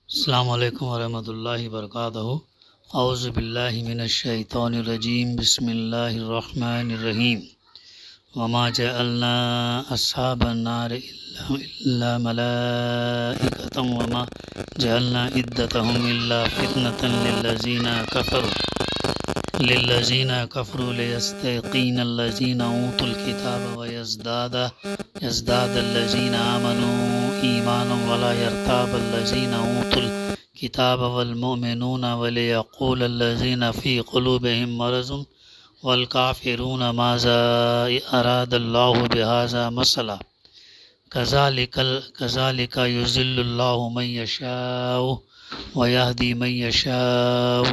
السلام علیکم ورحمۃ اللہ وبرکاتہ۔ اعوذ باللہ من الشیطان الرجیم، بسم اللہ الرحمن الرحیم۔ وما جعلنا اصحاب النار الا ملائکۃ وما جعلنا عدتهم الا فتنة للذین کفروا لیستيقن الذین اوتوا الکتاب ویزداد الذین آمنوا ایمانا ولا يرتاب الذین اوتوا الکتاب والمؤمنون ولیقول الذین فی قلوبهم مرض والکافرون ماذا اراد اللہ بہذا مثلا کذالک یضل اللہ من یشاء ویہدی من یشاء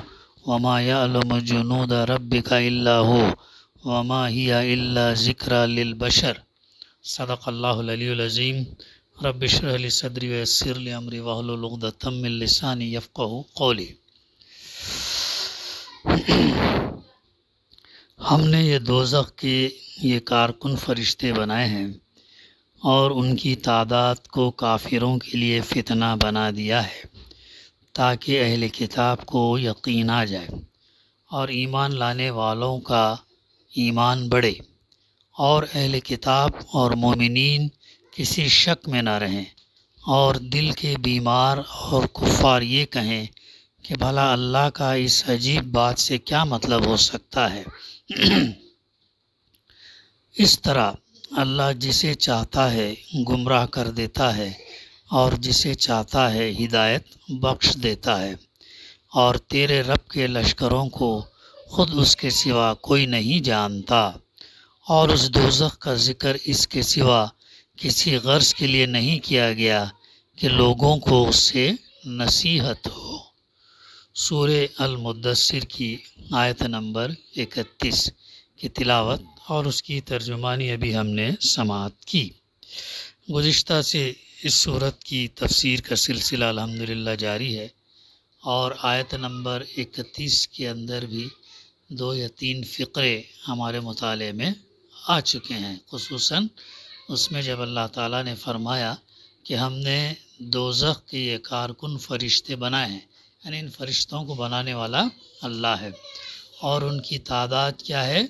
وما يعلم جنود ربك الا هو وما هي الا ذکری للبشر۔ صدق اللہ العلی العظیم۔ رب اشرح لی صدری ویسر لی امری واحلل عقدۃ من لسانی یفقہوا قولی۔ ہم نے یہ دوزخ کے یہ کارکن فرشتے بنائے ہیں اور ان کی تعداد کو کافروں کے لیے فتنہ بنا دیا ہے تاکہ اہل کتاب کو یقین آ جائے اور ایمان لانے والوں کا ایمان بڑھے، اور اہل کتاب اور مومنین کسی شک میں نہ رہیں، اور دل کے بیمار اور کفار یہ کہیں کہ بھلا اللہ کا اس عجیب بات سے کیا مطلب ہو سکتا ہے۔ اس طرح اللہ جسے چاہتا ہے گمراہ کر دیتا ہے اور جسے چاہتا ہے ہدایت بخش دیتا ہے، اور تیرے رب کے لشکروں کو خود اس کے سوا کوئی نہیں جانتا، اور اس دوزخ کا ذکر اس کے سوا کسی غرض کے لیے نہیں کیا گیا کہ لوگوں کو اس سے نصیحت ہو۔ سورہ المدثر کی آیت نمبر 31 کی تلاوت اور اس کی ترجمانی ابھی ہم نے سماعت کی۔ گزشتہ سے اس سورت کی تفسیر کا سلسلہ الحمدللہ جاری ہے، اور آیت نمبر 31 کے اندر بھی 2 یا 3 فقرے ہمارے مطالعے میں آ چکے ہیں۔ خصوصاً اس میں جب اللہ تعالیٰ نے فرمایا کہ ہم نے دوزخ کے یہ کارکن فرشتے بنائے ہیں، یعنی ان فرشتوں کو بنانے والا اللہ ہے، اور ان کی تعداد کیا ہے؟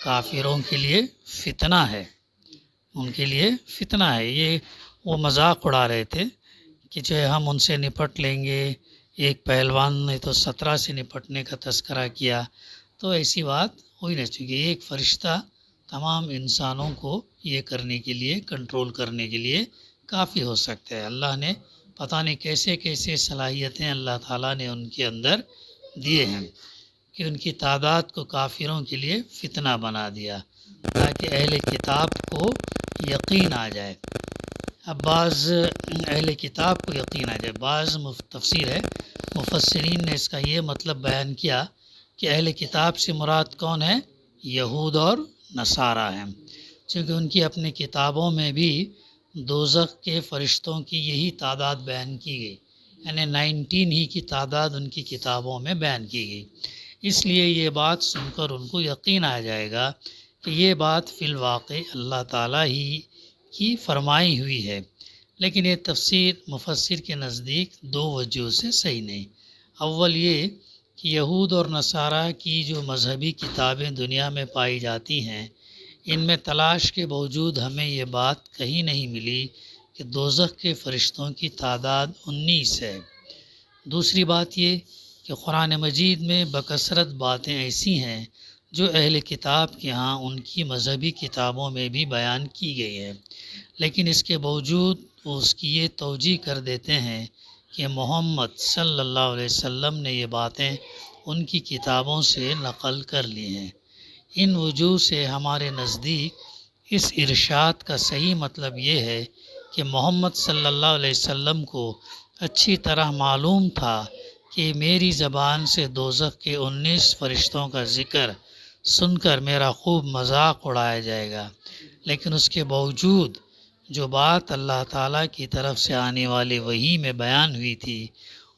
کافروں کے لیے فتنہ ہے، ان کے لیے فتنہ ہے۔ یہ وہ مذاق اڑا رہے تھے کہ جو ہم ان سے نپٹ لیں گے، ایک پہلوان نے تو 17 سے نپٹنے کا تذکرہ کیا، تو ایسی بات ہوئی نہیں چکی۔ ایک فرشتہ تمام انسانوں کو یہ کرنے کے لیے، کنٹرول کرنے کے لیے کافی ہو سکتا ہے۔ اللہ نے پتہ نہیں کیسے کیسے صلاحیتیں اللہ تعالیٰ نے ان کے اندر دیے ہیں کہ ان کی تعداد کو کافروں کے لیے فتنہ بنا دیا تاکہ اہل کتاب کو یقین آ جائے۔ اب بعض اہل کتاب کو یقین آ جائے، بعض تفسیر ہے مفسرین نے اس کا یہ مطلب بیان کیا کہ اہل کتاب سے مراد کون ہے؟ یہود اور نصارہ ہیں، چونکہ ان کی اپنی کتابوں میں بھی دوزخ کے فرشتوں کی یہی تعداد بیان کی گئی، یعنی 19 ہی کی تعداد ان کی کتابوں میں بیان کی گئی۔ اس لیے یہ بات سن کر ان کو یقین آ جائے گا کہ یہ بات فی الواقع اللہ تعالیٰ ہی کی فرمائی ہوئی ہے، لیکن یہ تفسیر مفسر کے نزدیک 2 وجہ سے صحیح نہیں۔ اول یہ کہ یہود اور نصارہ کی جو مذہبی کتابیں دنیا میں پائی جاتی ہیں، ان میں تلاش کے باوجود ہمیں یہ بات کہیں نہیں ملی کہ دوزخ کے فرشتوں کی تعداد 19 ہے۔ دوسری بات یہ کہ قرآن مجید میں بکثرت باتیں ایسی ہیں جو اہل کتاب کے ہاں ان کی مذہبی کتابوں میں بھی بیان کی گئی ہے، لیکن اس کے باوجود وہ اس کی یہ توجیہ کر دیتے ہیں کہ محمد صلی اللہ علیہ وسلم نے یہ باتیں ان کی کتابوں سے نقل کر لی ہیں۔ ان وجوہ سے ہمارے نزدیک اس ارشاد کا صحیح مطلب یہ ہے کہ محمد صلی اللہ علیہ وسلم کو اچھی طرح معلوم تھا کہ میری زبان سے دوزخ کے 19 فرشتوں کا ذکر سن کر میرا خوب مذاق اڑایا جائے گا، لیکن اس کے باوجود جو بات اللہ تعالیٰ کی طرف سے آنے والے وحی میں بیان ہوئی تھی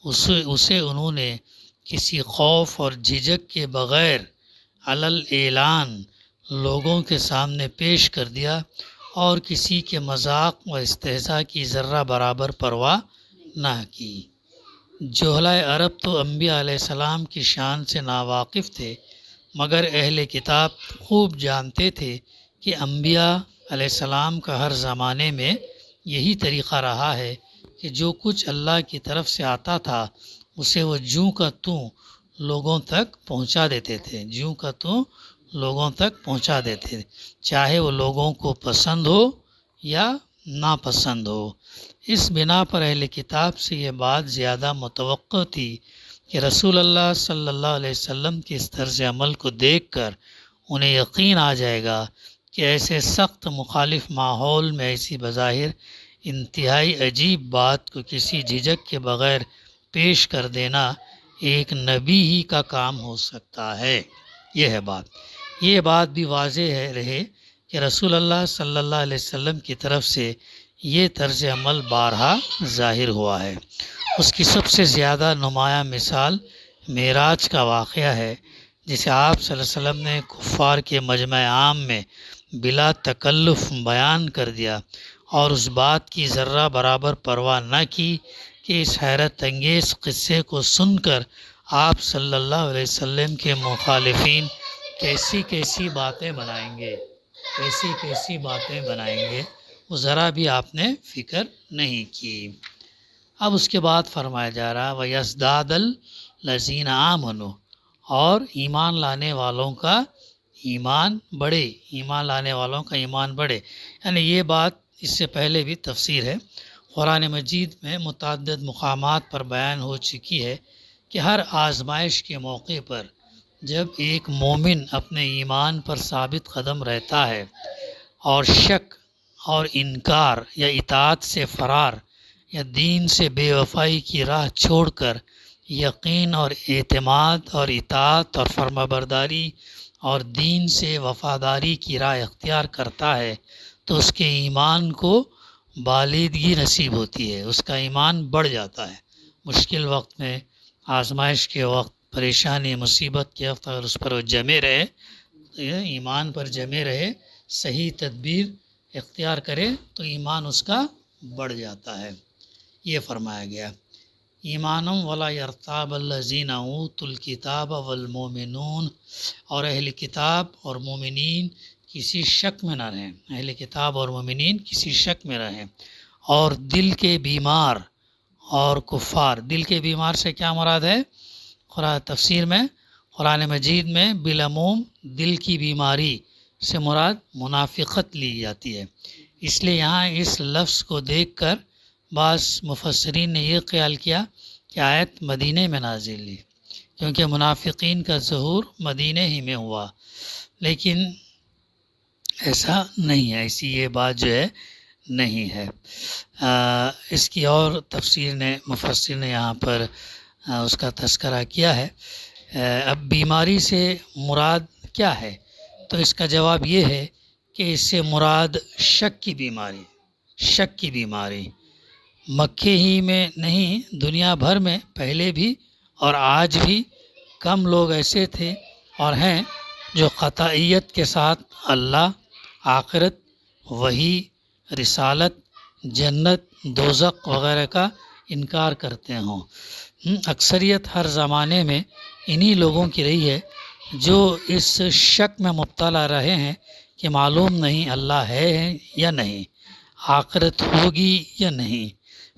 اسے انہوں نے کسی خوف اور جھجک کے بغیر علل اعلان لوگوں کے سامنے پیش کر دیا، اور کسی کے مذاق و استہزاء کی ذرہ برابر پرواہ نہ کی۔ جوہلائے عرب تو انبیاء علیہ السلام کی شان سے ناواقف تھے، مگر اہل کتاب خوب جانتے تھے کہ انبیاء علیہ السلام کا ہر زمانے میں یہی طریقہ رہا ہے کہ جو کچھ اللہ کی طرف سے آتا تھا اسے وہ جوں کا توں لوگوں تک پہنچا دیتے تھے، جوں کا توں لوگوں تک پہنچا دیتے تھے، چاہے وہ لوگوں کو پسند ہو یا ناپسند ہو۔ اس بنا پر اہل کتاب سے یہ بات زیادہ متوقع تھی کہ رسول اللہ صلی اللہ علیہ وسلم کے اس طرز عمل کو دیکھ کر انہیں یقین آ جائے گا کہ ایسے سخت مخالف ماحول میں ایسی بظاہر انتہائی عجیب بات کو کسی جھجک کے بغیر پیش کر دینا ایک نبی ہی کا کام ہو سکتا ہے۔ یہ بات بھی واضح رہے کہ رسول اللہ صلی اللہ علیہ وسلم کی طرف سے یہ طرز عمل بارہا ظاہر ہوا ہے۔ اس کی سب سے زیادہ نمایاں مثال معراج کا واقعہ ہے، جسے آپ صلی اللہ علیہ وسلم نے کفار کے مجمع عام میں بلا تکلف بیان کر دیا اور اس بات کی ذرہ برابر پرواہ نہ کی کہ اس حیرت انگیز قصے کو سن کر آپ صلی اللہ علیہ وسلم کے مخالفین کیسی باتیں بنائیں گے، وہ ذرا بھی آپ نے فکر نہیں کی۔ اب اس کے بعد فرمایا جا رہا وَيَزْدَادَ الَّذِينَ آمَنُوا، اور ایمان لانے والوں کا ایمان بڑھے، یعنی یہ بات اس سے پہلے بھی تفسیر ہے، قرآن مجید میں متعدد مقامات پر بیان ہو چکی ہے کہ ہر آزمائش کے موقع پر جب ایک مومن اپنے ایمان پر ثابت قدم رہتا ہے اور شک اور انکار یا اطاعت سے فرار یا دین سے بے وفائی کی راہ چھوڑ کر یقین اور اعتماد اور اطاعت اور فرمانبرداری اور دین سے وفاداری کی راہ اختیار کرتا ہے تو اس کے ایمان کو بالیدگی نصیب ہوتی ہے، اس کا ایمان بڑھ جاتا ہے۔ مشکل وقت میں، آزمائش کے وقت، پریشانی مصیبت کے وقت اگر اس پر وہ جمے رہے، ایمان پر جمے رہے، صحیح تدبیر اختیار کرے تو ایمان اس کا بڑھ جاتا ہے۔ یہ فرمایا گیا ایمانم ولا یرتاب الذین اوتوا الکتاب والمؤمنون، اور اہل کتاب اور مومنین کسی شک میں نہ رہیں، اہل کتاب اور مومنین کسی شک میں رہیں، اور دل کے بیمار اور کفار، دل کے بیمار سے کیا مراد ہے؟ قرآن تفسیر میں، قرآن مجید میں بالعموم دل کی بیماری سے مراد منافقت لی جاتی ہے، اس لیے یہاں اس لفظ کو دیکھ کر بعض مفسرین نے یہ خیال کیا کہ آیت مدینہ میں نازل ہوئی، کیونکہ منافقین کا ظہور مدینہ ہی میں ہوا، لیکن ایسا نہیں ہے، ایسی یہ بات جو ہے نہیں ہے۔ اس کی اور تفسیر نے، مفسر نے یہاں پر اس کا تذکرہ کیا ہے۔ اب بیماری سے مراد کیا ہے؟ تو اس کا جواب یہ ہے کہ اس سے مراد شک کی بیماری مکے ہی میں نہیں، دنیا بھر میں پہلے بھی اور آج بھی کم لوگ ایسے تھے اور ہیں جو قطعیت کے ساتھ اللہ، آخرت، وحی، رسالت، جنت، دوزخ وغیرہ کا انکار کرتے ہوں۔ اکثریت ہر زمانے میں انہی لوگوں کی رہی ہے جو اس شک میں مبتلا رہے ہیں کہ معلوم نہیں اللہ ہے یا نہیں، آخرت ہوگی یا نہیں،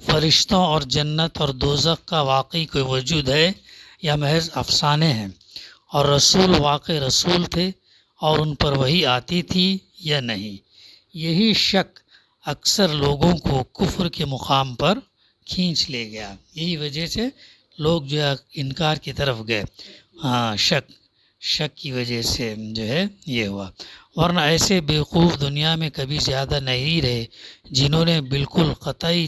فرشتوں اور جنت اور دوزخ کا واقعی کوئی وجود ہے یا محض افسانے ہیں، اور رسول واقعی رسول تھے اور ان پر وحی آتی تھی یا نہیں۔ یہی شک اکثر لوگوں کو کفر کے مقام پر کھینچ لے گیا، یہی وجہ سے لوگ جو ہے انکار کی طرف گئے، شک کی وجہ سے جو ہے یہ ہوا، ورنہ ایسے بیوقوف دنیا میں کبھی زیادہ نہیں رہے جنہوں نے بالکل قطعی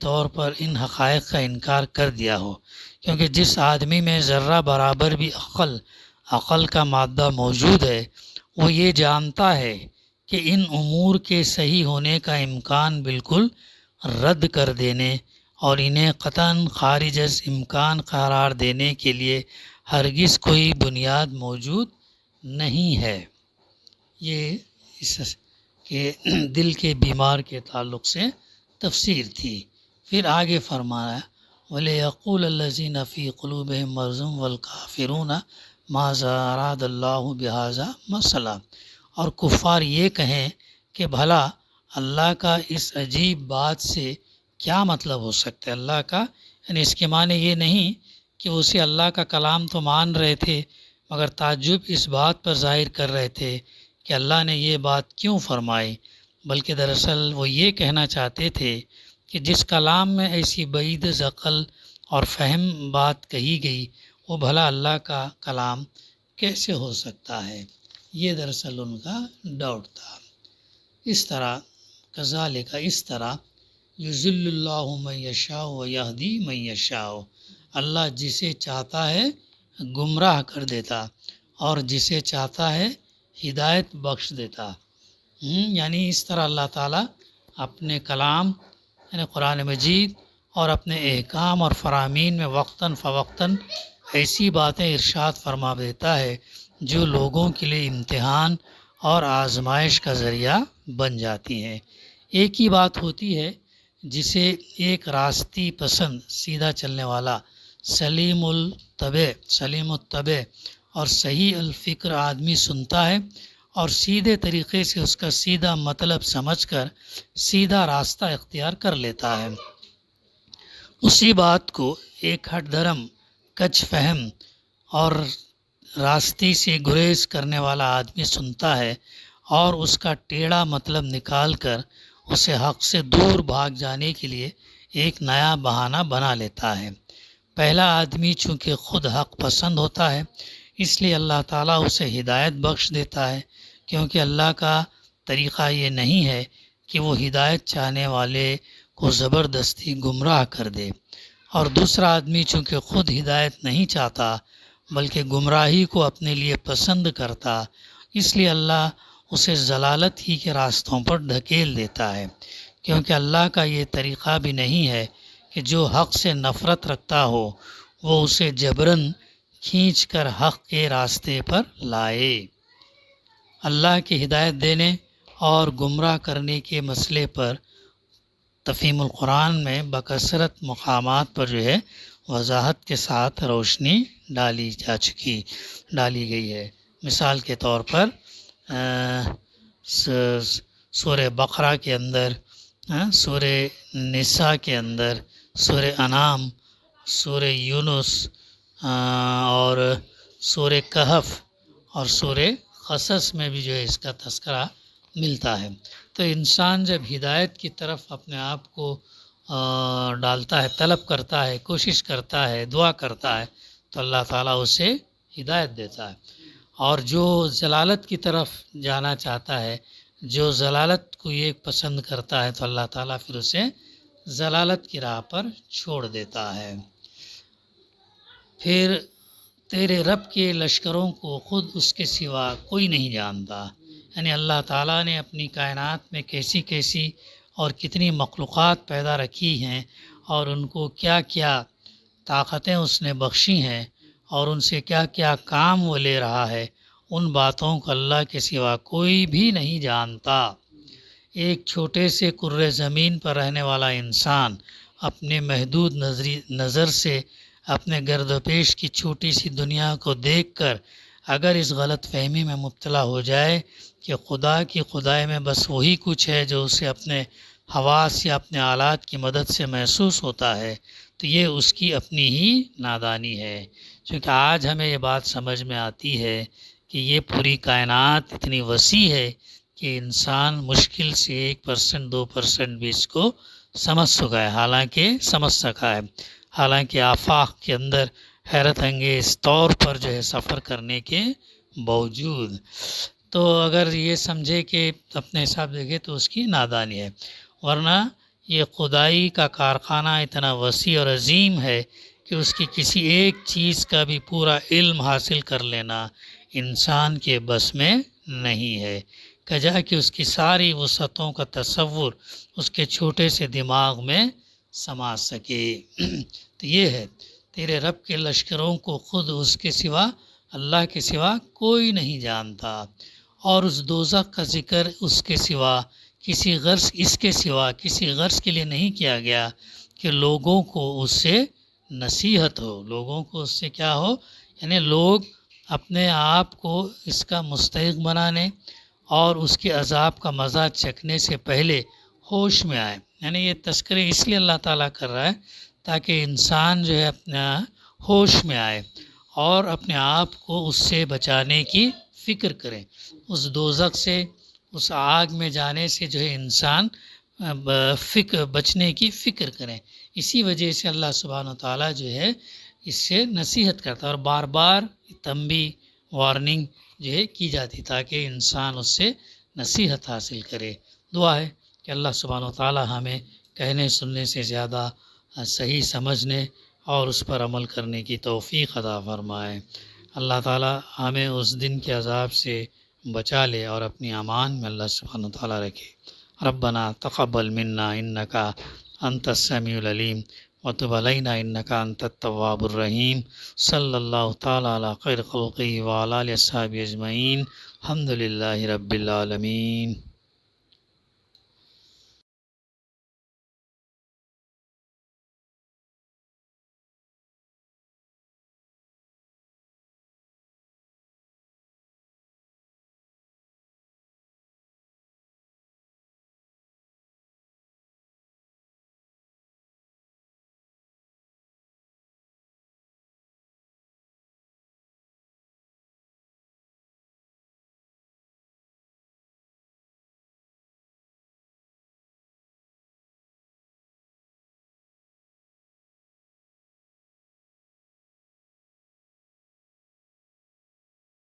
طور پر ان حقائق کا انکار کر دیا ہو، کیونکہ جس آدمی میں ذرہ برابر بھی عقل کا مادہ موجود ہے وہ یہ جانتا ہے کہ ان امور کے صحیح ہونے کا امکان بالکل رد کر دینے اور انہیں قطعاً خارج از امکان قرار دینے کے لیے ہرگز کوئی بنیاد موجود نہیں ہے۔ یہ اس کے دل کے بیمار کے تعلق سے تفسیر تھی۔ پھر آگے فرمایا وَلِيَقُولَ الَّذِينَ فِي قُلُوبِهِم مَرْضٌ وَالْكَافِرُونَ مَاذَا أَرَادَ اللَّهُ بِهَذَا مَثَلًا، اور کفار یہ کہیں کہ بھلا اللہ کا اس عجیب بات سے کیا مطلب ہو سکتا ہے۔ اللہ کا یعنی اس کے معنی یہ نہیں کہ اسے اللہ کا کلام تو مان رہے تھے مگر تعجب اس بات پر ظاہر کر رہے تھے کہ اللہ نے یہ بات کیوں فرمائی، بلکہ دراصل وہ یہ کہنا چاہتے تھے کہ جس کلام میں ایسی بعید عقل اور فہم بات کہی گئی وہ بھلا اللہ کا کلام کیسے ہو سکتا ہے، یہ دراصل ان کا ڈاؤٹ تھا۔ اس طرح کذالک، اس طرح یضل اللہ من یشاء و یہدی من یشاء، اللہ جسے چاہتا ہے گمراہ کر دیتا اور جسے چاہتا ہے ہدایت بخش دیتا۔ یعنی اس طرح اللہ تعالیٰ اپنے کلام یعنی قرآن مجید اور اپنے احکام اور فرامین میں وقتاً فوقتاً ایسی باتیں ارشاد فرما دیتا ہے جو لوگوں کے لیے امتحان اور آزمائش کا ذریعہ بن جاتی ہیں۔ ایک ہی بات ہوتی ہے جسے ایک راستی پسند سیدھا چلنے والا سلیم الطبع اور صحیح الفکر آدمی سنتا ہے اور سیدھے طریقے سے اس کا سیدھا مطلب سمجھ کر سیدھا راستہ اختیار کر لیتا ہے۔ اسی بات کو ایک ہٹ دھرم، کچ فہم اور راستے سے گریز کرنے والا آدمی سنتا ہے اور اس کا ٹیڑھا مطلب نکال کر اسے حق سے دور بھاگ جانے کے لیے ایک نیا بہانہ بنا لیتا ہے۔ پہلا آدمی چونکہ خود حق پسند ہوتا ہے اس لیے اللہ تعالیٰ اسے ہدایت بخش دیتا ہے، کیونکہ اللہ کا طریقہ یہ نہیں ہے کہ وہ ہدایت چاہنے والے کو زبردستی گمراہ کر دے، اور دوسرا آدمی چونکہ خود ہدایت نہیں چاہتا بلکہ گمراہی کو اپنے لیے پسند کرتا، اس لیے اللہ اسے ضلالت ہی کے راستوں پر دھکیل دیتا ہے، کیونکہ اللہ کا یہ طریقہ بھی نہیں ہے کہ جو حق سے نفرت رکھتا ہو وہ اسے جبراً کھینچ کر حق کے راستے پر لائے۔ اللہ کی ہدایت دینے اور گمراہ کرنے کے مسئلے پر تفہیم القرآن میں بکثرت مقامات پر وضاحت کے ساتھ روشنی ڈالی گئی ہے۔ مثال کے طور پر سورہ بقرہ کے اندر، سورہ نساء کے اندر، سورہ انعام، سورہ یونس اور سورہ کہف اور سورہ قصص میں بھی اس کا تذکرہ ملتا ہے۔ تو انسان جب ہدایت کی طرف اپنے آپ کو ڈالتا ہے، طلب کرتا ہے، کوشش کرتا ہے، دعا کرتا ہے تو اللہ تعالیٰ اسے ہدایت دیتا ہے، اور جو ضلالت کی طرف جانا چاہتا ہے، جو ضلالت کو یہ پسند کرتا ہے تو اللہ تعالیٰ پھر اسے ضلالت کی راہ پر چھوڑ دیتا ہے۔ پھر تیرے رب کے لشکروں کو خود اس کے سوا کوئی نہیں جانتا، یعنی اللہ تعالیٰ نے اپنی کائنات میں کیسی کیسی اور کتنی مخلوقات پیدا رکھی ہیں اور ان کو کیا کیا طاقتیں اس نے بخشی ہیں اور ان سے کیا کیا کام وہ لے رہا ہے، ان باتوں کو اللہ کے سوا کوئی بھی نہیں جانتا۔ ایک چھوٹے سے کرۂ زمین پر رہنے والا انسان اپنے محدود نظر سے اپنے گرد و پیش کی چھوٹی سی دنیا کو دیکھ کر اگر اس غلط فہمی میں مبتلا ہو جائے کہ خدا کی خدائی میں بس وہی کچھ ہے جو اسے اپنے حواس یا اپنے آلات کی مدد سے محسوس ہوتا ہے، تو یہ اس کی اپنی ہی نادانی ہے۔ چونکہ آج ہمیں یہ بات سمجھ میں آتی ہے کہ یہ پوری کائنات اتنی وسیع ہے کہ انسان مشکل سے 1% 2% بھی اس کو سمجھ سکا ہے، سمجھ سکا ہے، حالانکہ آفاق کے اندر حیرت انگیز طور پر سفر کرنے کے باوجود، تو اگر یہ سمجھے کہ اپنے حساب دیکھے تو اس کی نادانی ہے، ورنہ یہ خدائی کا کارخانہ اتنا وسیع اور عظیم ہے کہ اس کی کسی ایک چیز کا بھی پورا علم حاصل کر لینا انسان کے بس میں نہیں ہے، کجا کہ اس کی ساری وسعتوں کا تصور اس کے چھوٹے سے دماغ میں سما سکے۔ تو یہ ہے تیرے رب کے لشکروں کو خود اس کے سوا، اللہ کے سوا کوئی نہیں جانتا، اور اس دوزخ کا ذکر اس کے سوا کسی غرض کے لیے نہیں کیا گیا کہ لوگوں کو اس سے نصیحت ہو، لوگوں کو اس سے کیا ہو، یعنی لوگ اپنے آپ کو اس کا مستحق بنانے اور اس کے عذاب کا مزہ چکھنے سے پہلے ہوش میں آئے. یعنی یہ تذکرے اس لیے اللہ تعالیٰ کر رہا ہے تاکہ انسان جو ہے اپنا ہوش میں آئے اور اپنے آپ کو اس سے بچانے کی فکر کرے. اس دوزخ سے، اس آگ میں جانے سے جو ہے انسان بچنے کی فکر کریں. اسی وجہ سے اللہ سبحانہ و تعالیٰ جو ہے اس سے نصیحت کرتا ہے اور بار بار تنبیہ، وارننگ جو ہے کی جاتی تاکہ انسان اس سے نصیحت حاصل کرے. دعا ہے کہ اللہ سبحانہ و تعالیٰ ہمیں کہنے سننے سے زیادہ صحیح سمجھنے اور اس پر عمل کرنے کی توفیق عطا فرمائے. اللہ تعالیٰ ہمیں اس دن کے عذاب سے بچا لے اور اپنی امان میں اللہ سبحانہ و تعالیٰ رکھے. ربنا تقبل منا انکا انت السمیع العلیم وتب علینا انکا انت التواب الرحیم. صلی اللہ تعالیٰ علی خیر خلقہ وعلی آلہ وصحبہ اجمعین. الحمد للہ رب العالمین.